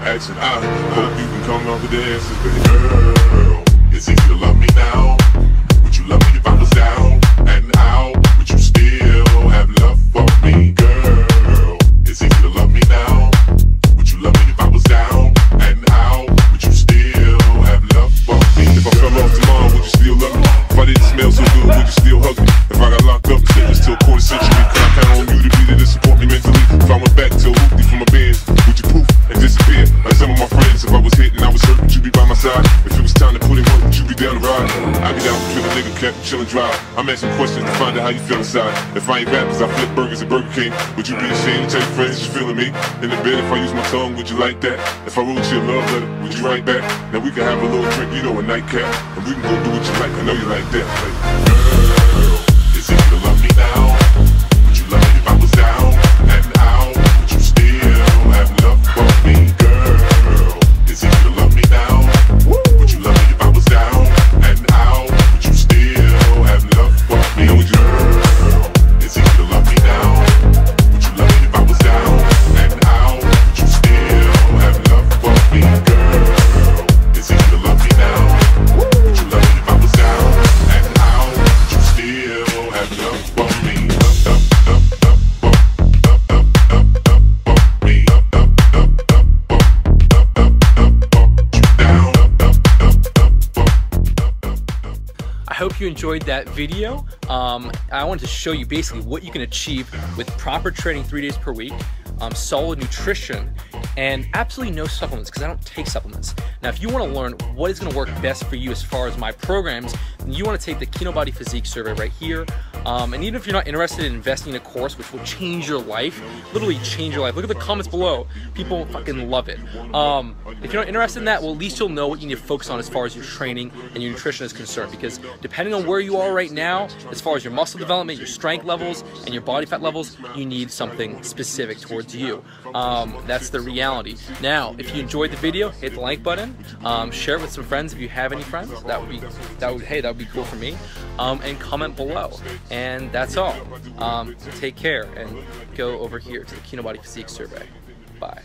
action. I hope you can come up with the answers, baby. Girl, it's easy to love me now. Would you love me if I was down and out? Would you still have love for me? Girl, it's easy to love me now. Would you love me if I was down and out? Would you still have love for me? If I fell off tomorrow, would you still love me? If I didn't smell so good, would you still hug me? If I got locked up and sentenced to a quarter century, could I count on you to be there to support me mentally? If I went back to a hoopty from my band, would you poof and disappear? Like some of my friends, if I was hit and I was hurt, would you be by my side? If it was time to put in work, would you be down the ride? I'd be down to kill a nigga, cap, chill and drive. I'm asking questions to find out how you feel inside. If I ain't rappers, I flip burgers at Burger King. Would you be ashamed to tell your friends you're feeling me? In the bed, if I use my tongue, would you like that? If I wrote you a love letter, would you write back? Now we can have a little drink, you know, a nightcap, and we can go do what you like. I know you like that. Like, girl, it's easy to love me now. Would you love me if I was down and out? Would you still have love for me? Girl, it's easy to love me now. Would you love me if I was down and out? Would you still have love for me? Girl, it's easy to love me now. Would you love me if I was down and out? Would you still have love for me? Girl, it's easy to love me now. Would you love me if I was down and out? Would you still have love for me? I hope you enjoyed that video. I wanted to show you basically what you can achieve with proper training 3 days per week, solid nutrition, and absolutely no supplements, because I don't take supplements. Now, if you want to learn what is going to work best for you as far as my programs, then you want to take the Kino Body Physique survey right here. And even if you're not interested in investing in a course which will change your life, literally change your life, look at the comments below. People fucking love it. If you're not interested in that, well, at least you'll know what you need to focus on as far as your training and your nutrition is concerned, because depending on where you are right now, as far as your muscle development, your strength levels, and your body fat levels, you need something specific towards you. That's the reality. Now, if you enjoyed the video, hit the like button, share it with some friends if you have any friends. That would be cool for me. And comment below. And that's all. Take care and go over here to the Kino Body Physique survey. Bye.